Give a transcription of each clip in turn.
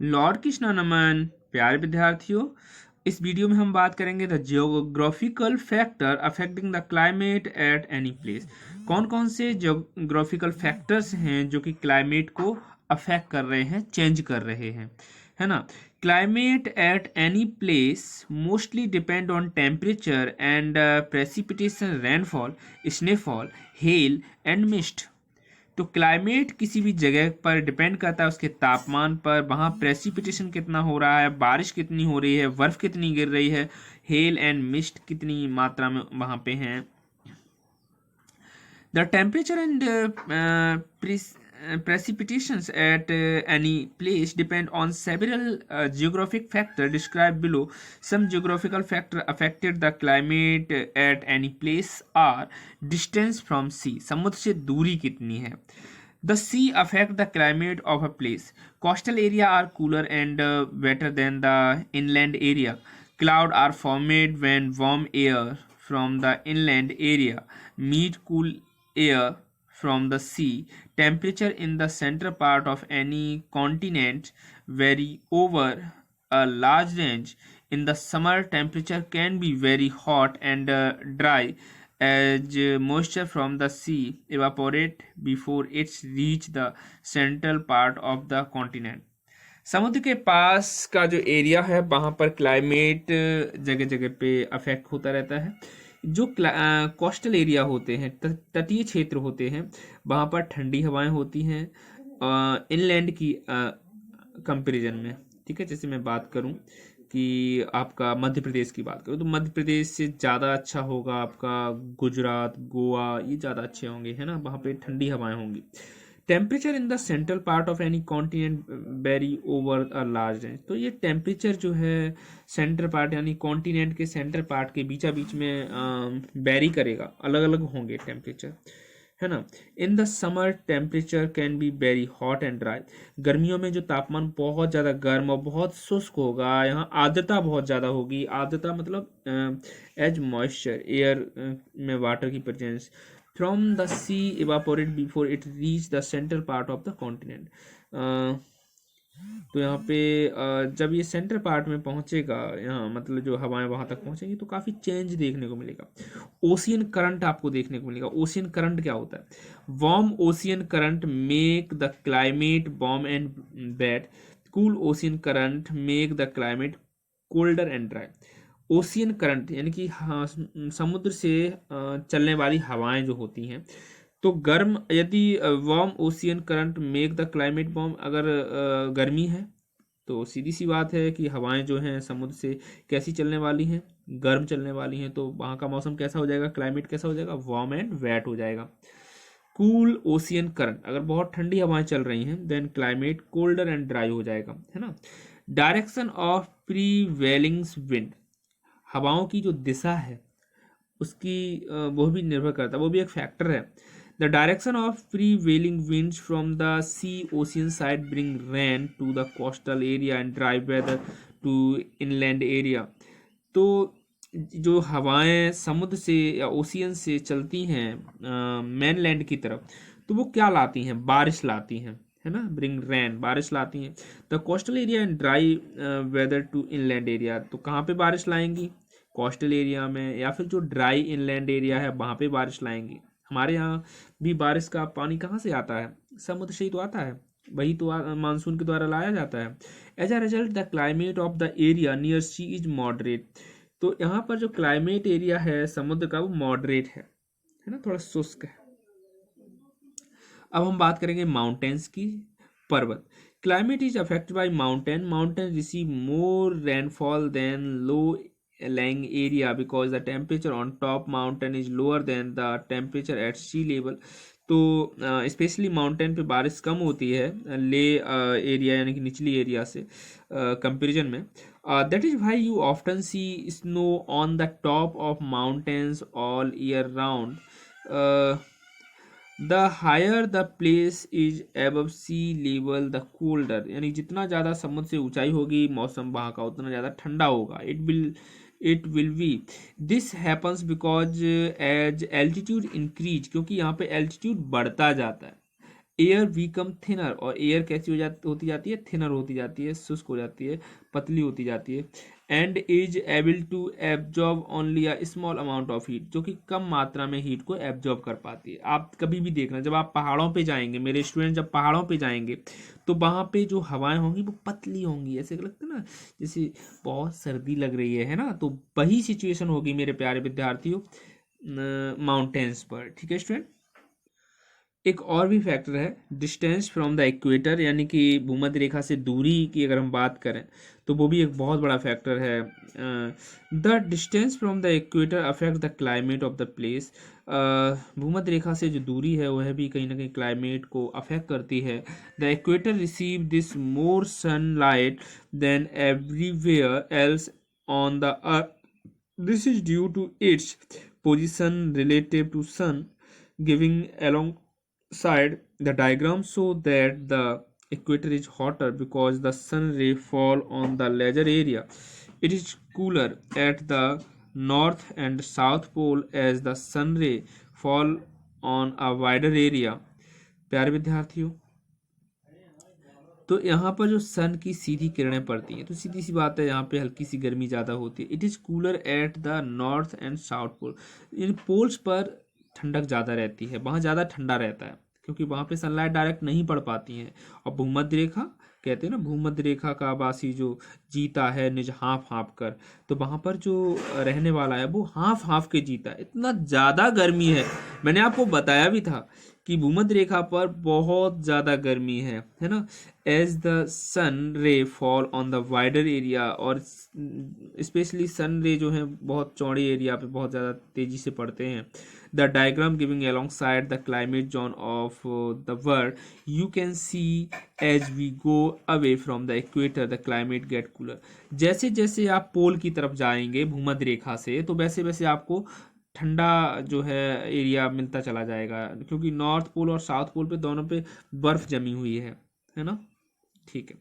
Lord Krishna नमन। प्यारे विद्यार्थियों, इस वीडियो में हम बात करेंगे the geographical factor affecting the climate at any place. कौन कौन से जियोग्राफिकल फैक्टर्स हैं जो कि क्लाइमेट को अफेक्ट कर रहे हैं, चेंज कर रहे हैं, है ना। Climate at any place mostly depend on temperature and precipitation, rainfall, snowfall, hail and mist. तो क्लाइमेट किसी भी जगह पर डिपेंड करता है उसके तापमान पर, वहाँ प्रेसिपिटेशन कितना हो रहा है, बारिश कितनी हो रही है, बर्फ कितनी गिर रही है, हेल एंड मिस्ट कितनी मात्रा में वहाँ पे हैं। The temperature and precipitations at any place depend on several geographic factors described below. Some geographical factors affected the climate at any place are distance from sea. समुद्र से दूरी कितनी है. The sea affect the climate of a place. Coastal area are cooler and wetter than the inland area. Clouds are formed when warm air from the inland area meet cool air from the sea. Temperature in the central part of any continent vary over a large range. In the summer, temperature can be very hot and dry as moisture from the sea evaporate before it reach the central part of the continent. समुद्र के पास का जो area है वहाँ पर climate जगह जगह पे अफेक्ट होता रहता है। जो कोस्टल एरिया होते हैं, तटीय क्षेत्र होते हैं, वहाँ पर ठंडी हवाएं होती हैं इनलैंड की कंपैरिजन में। ठीक है, जैसे मैं बात करूँ कि आपका मध्य प्रदेश की बात करूँ तो मध्य प्रदेश से ज़्यादा अच्छा होगा आपका गुजरात, गोवा, ये ज़्यादा अच्छे होंगे, है ना। वहाँ पे ठंडी हवाएं होंगी। Temperature in the central part of any continent very over a large range. तो ये टेम्परेचर जो है सेंट्रल पार्ट यानी कॉन्टिनेंट के सेंट्रल पार्ट के बीचा बीच में वेरी करेगा, अलग अलग होंगे टेम्परेचर, है ना। In the summer temperature can be very hot and dry. गर्मियों में जो तापमान बहुत ज़्यादा गर्म और बहुत शुष्क होगा, यहाँ आर्द्रता बहुत ज़्यादा होगी। आर्द्रता मतलब एज मॉइस्चर, एयर में वाटर की presence from the sea evaporate before it reach the central part of the continent. तो यहाँ पे जब ये सेंट्रल पार्ट में पहुंचेगा, यहाँ मतलब जो हवाएं वहां तक पहुंचेंगी तो काफ़ी चेंज देखने को मिलेगा। ओशियन करंट आपको देखने को मिलेगा। ओशियन करंट क्या होता है? Warm ocean current make the climate warm and wet. Cool ocean current make the climate colder and dry. Ocean current यानी कि हाँ, समुद्र से चलने वाली हवाएं जो होती हैं, तो गर्म, यदि warm ocean current make the climate warm, अगर गर्मी है तो सीधी सी बात है कि हवाएं जो हैं समुद्र से कैसी चलने वाली हैं, गर्म चलने वाली हैं। तो वहाँ का मौसम कैसा हो जाएगा, क्लाइमेट कैसा हो जाएगा, वार्म एंड वेट हो जाएगा। कूल ओशियन करंट, अगर बहुत ठंडी हवाएं चल रही हैं then climate colder and dry हो जाएगा, है ना। डायरेक्शन ऑफ प्रीवेलिंग विंड, हवाओं की जो दिशा है उसकी वो भी निर्भर करता है, वो भी एक फैक्टर है। The direction of prevailing winds from the sea ocean side bring rain to the coastal area and dry weather to inland area. तो जो हवाएं समुद्र से या ओशियन से चलती हैं मेनलैंड की तरफ, तो वो क्या लाती हैं? बारिश लाती हैं, है ना। ब्रिंग रेन, बारिश लाती हैं। The coastal area and dry weather to inland area, तो कहाँ पे बारिश लाएंगी? कोस्टल एरिया में, या फिर जो ड्राई इनलैंड एरिया है वहाँ पे बारिश लाएंगी। हमारे यहाँ भी बारिश का पानी कहाँ से आता है? समुद्र से ही तो आता है, वही तो मानसून के द्वारा लाया जाता है। As a result the climate of the area near sea is moderate. तो यहाँ पर जो क्लाइमेट एरिया है समुद्र का वो मॉडरेट है ना, थोड़ा शुष्क है। अब हम बात करेंगे माउंटेन्स की, पर्वत। Climate is affected by mountain. Mountain receive more rainfall than low lying area because the temperature on top mountain is lower than the temperature at sea level. तो स्पेशली माउंटेन पे बारिश कम होती है ले एरिया यानी कि निचली एरिया से कंपेरिजन में। That is why you often see snow on the top of mountains all year round. The higher the place is above sea level the colder, यानी जितना ज़्यादा समुद्र से ऊंचाई होगी मौसम वहाँ का उतना ज़्यादा ठंडा होगा। It will be this happens because as altitude increase, क्योंकि यहाँ पे एल्टीट्यूड बढ़ता जाता है। एयर बिकम थिनर, और एयर कैसी होती जाती है, थिनर होती जाती है, शुष्क हो जाती है, पतली होती जाती है। And is able to absorb only a small amount of heat, जो कि कम मात्रा में हीट को एब्जॉर्ब कर पाती है। आप कभी भी देखना, जब आप पहाड़ों पे जाएंगे, मेरे स्टूडेंट जब पहाड़ों पे जाएंगे, तो वहाँ पे जो हवाएं होंगी वो पतली होंगी, ऐसे लगता है ना जैसे बहुत सर्दी लग रही है ना। तो वही सिचुएशन होगी मेरे प्यारे विद्यार्थियों माउंटेन्स पर। ठीक है स्टूडेंट। एक और भी फैक्टर है डिस्टेंस फ्रॉम द इक्वेटर, यानी कि भूमध्य रेखा से दूरी की अगर हम बात करें तो वो भी एक बहुत बड़ा फैक्टर है। The distance from the equator affect the climate of the place. भूमध्य रेखा से जो दूरी है वह भी कहीं ना कहीं क्लाइमेट को अफेक्ट करती है। The equator receive this more sunlight than everywhere else on the earth. This is due to its position relative to sun giving alongside the diagram show that the equator is hotter because the sun ray fall on the larger area. It is cooler at the north and south pole as the sun ray fall on a wider area. प्यारे विद्यार्थियों, तो यहाँ पर जो सन की सीधी किरणें पड़ती हैं तो सीधी सी बात है यहाँ पे हल्की सी गर्मी ज़्यादा होती है। It is cooler at the north and south pole, इन पोल्स पर ठंडक ज़्यादा रहती है, वहाँ ज़्यादा ठंडा रहता है क्योंकि वहाँ पे सनलाइट डायरेक्ट नहीं पड़ पाती है। और भूमध्य रेखा कहते हैं ना, भूमध्य रेखा का वासी जो जीता है निज हाँफ हाँफ कर, तो वहाँ पर जो रहने वाला है वो हाँफ हाँफ के जीता है। इतना ज़्यादा गर्मी है, मैंने आपको बताया भी था कि भूमध्य रेखा पर बहुत ज़्यादा गर्मी है ना। एज द सन रे fall on the wider area, और स्पेशली सन रे जो है बहुत चौड़े एरिया पे बहुत ज़्यादा तेज़ी से पड़ते हैं। The diagram giving alongside the climate zone of the world you can see as we go away from the equator the climate get cooler. जैसे जैसे आप पोल की तरफ जाएंगे भूमध्य रेखा से, तो वैसे वैसे आपको ठंडा जो है एरिया मिलता चला जाएगा, क्योंकि नॉर्थ पोल और साउथ पोल पे दोनों पे बर्फ जमी हुई है ना। ठीक है।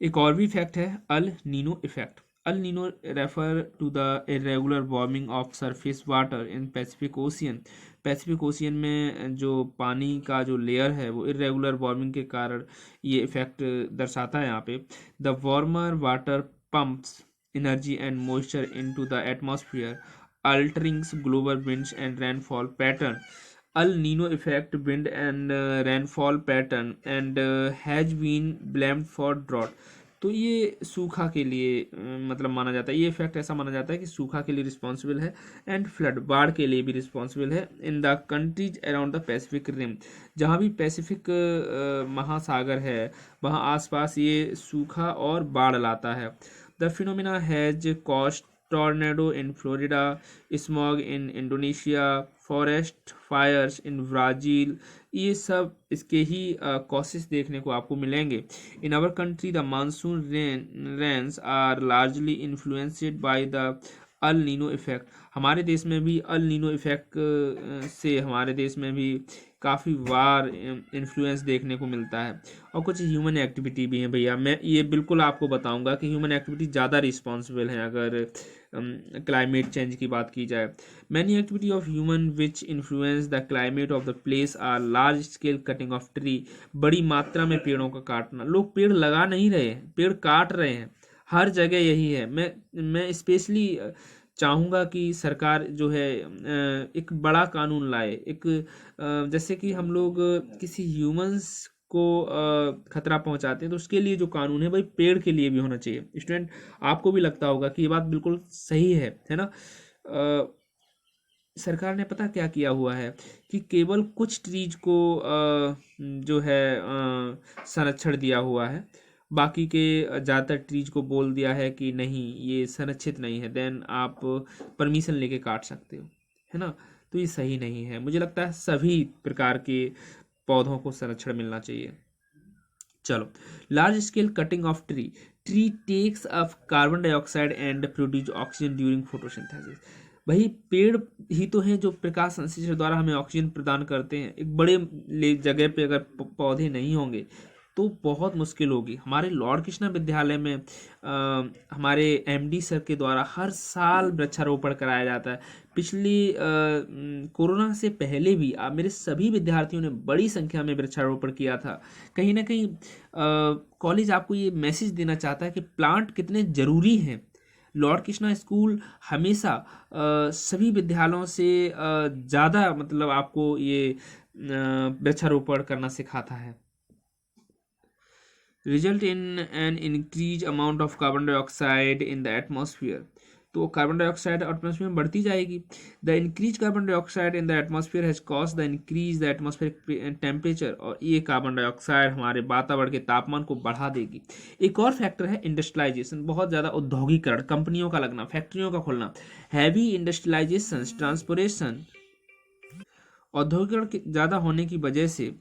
एक और भी इफेक्ट है El Nino effect. El Nino refer to the irregular warming of surface water in Pacific ocean. Pacific ocean में जो पानी का जो लेयर है वो इरेगुलर वार्मिंग के कारण ये इफेक्ट दर्शाता है। यहाँ पे the warmer water pumps energy and moisture into the atmosphere, altering global winds and rainfall pattern. El Nino effect wind and rainfall pattern and has been blamed for drought. तो ये सूखा के लिए मतलब माना जाता है, ये इफेक्ट ऐसा माना जाता है कि सूखा के लिए रिस्पॉन्सिबल है, एंड फ्लड बाढ़ के लिए भी रिस्पॉन्सिबल है in the countries around the Pacific rim. जहाँ भी पैसिफिक महासागर है वहाँ आसपास ये सूखा और बाढ़ लाता है। The phenomena has caused tornado in Florida, smog in Indonesia, forest fires in Brazil। ये सब इसके ही कॉसेस देखने को आपको मिलेंगे। In our country the monsoon rains are largely influenced by the El Nino effect. हमारे देश में भी अल नीनो इफेक्ट से हमारे देश में भी काफ़ी बार इन्फ्लुएंस देखने को मिलता है। और कुछ ह्यूमन एक्टिविटी भी है भैया, मैं ये बिल्कुल आपको बताऊंगा कि ह्यूमन एक्टिविटी ज़्यादा रिस्पॉन्सिबल है अगर क्लाइमेट चेंज की बात की जाए। Many activity of human which influence the climate of the place are large scale cutting of tree. बड़ी मात्रा में पेड़ों का काटना, लोग पेड़ लगा नहीं रहे हैं, पेड़ काट रहे हैं, हर जगह यही है। मैं स्पेशली चाहूँगा कि सरकार जो है एक बड़ा कानून लाए, एक जैसे कि हम लोग किसी ह्यूमंस को खतरा पहुंचाते हैं तो उसके लिए जो कानून है भाई पेड़ के लिए भी होना चाहिए। स्टूडेंट, आपको भी लगता होगा कि ये बात बिल्कुल सही है ना। सरकार ने पता क्या किया हुआ है कि केवल कुछ ट्रीज को जो है संरक्षण दिया हुआ है, बाकी के ज़्यादातर ट्रीज को बोल दिया है कि नहीं ये संरक्षित नहीं है, देन आप परमिशन लेके काट सकते हो, है ना। तो ये सही नहीं है, मुझे लगता है सभी प्रकार के पौधों को संरक्षण मिलना चाहिए। चलो, large scale cutting of tree. Tree takes up carbon dioxide and produce oxygen during photosynthesis. वही पेड़ ही तो हैं जो प्रकाश संश्लेषण द्वारा हमें ऑक्सीजन प्रदान करते हैं। एक बड़े जगह पे अगर पौधे नहीं होंगे तो बहुत मुश्किल होगी। हमारे लॉर्ड कृष्णा विद्यालय में हमारे एमडी सर के द्वारा हर साल वृक्षारोपण कराया जाता है। पिछली कोरोना से पहले भी मेरे सभी विद्यार्थियों ने बड़ी संख्या में वृक्षारोपण किया था। कहीं ना कहीं कॉलेज आपको ये मैसेज देना चाहता है कि प्लांट कितने ज़रूरी हैं। लॉर्ड कृष्णा स्कूल हमेशा सभी विद्यालयों से ज़्यादा मतलब आपको ये वृक्षारोपण करना सिखाता है। Result in an increase amount of carbon dioxide in the atmosphere. तो कार्बन डाइऑक्साइड एटमॉस्फेयर में बढ़ती जाएगी। The increase carbon dioxide in the atmosphere has cause the increase the atmospheric temperature. और ये कार्बन डाइऑक्साइड हमारे वातावरण के तापमान को बढ़ा देगी। एक और फैक्टर है इंडस्ट्रियलाइजेशन, बहुत ज़्यादा औद्योगिकरण, कंपनियों का लगना, फैक्ट्रियों का खुलना, हैवी इंडस्ट्रियलाइजेशन, ट्रांसपोर्टेशन। औद्योगिकरण ज़्यादा होने की वजह से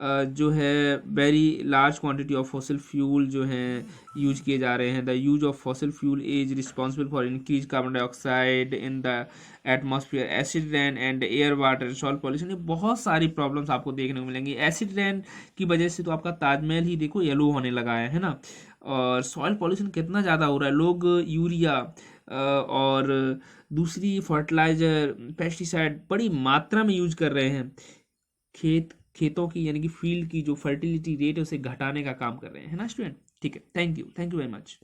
जो है very large quantity of fossil fuel जो हैं यूज किए जा रहे हैं। The use of fossil fuel is responsible for increase carbon dioxide in the atmosphere, acid rain and air water soil pollution. ये बहुत सारी प्रॉब्लम्स आपको देखने को मिलेंगी। एसिड रेन की वजह से तो आपका ताजमहल ही देखो येलो होने लगा है ना। और सॉइल पॉल्यूशन कितना ज़्यादा हो रहा है, लोग यूरिया और दूसरी फर्टिलाइजर, पेस्टिसाइड बड़ी मात्रा में यूज कर रहे हैं। खेतों की यानी कि फील्ड की जो फर्टिलिटी रेट है उसे घटाने का काम कर रहे हैं, है ना स्टूडेंट। ठीक है, थैंक यू वेरी मच।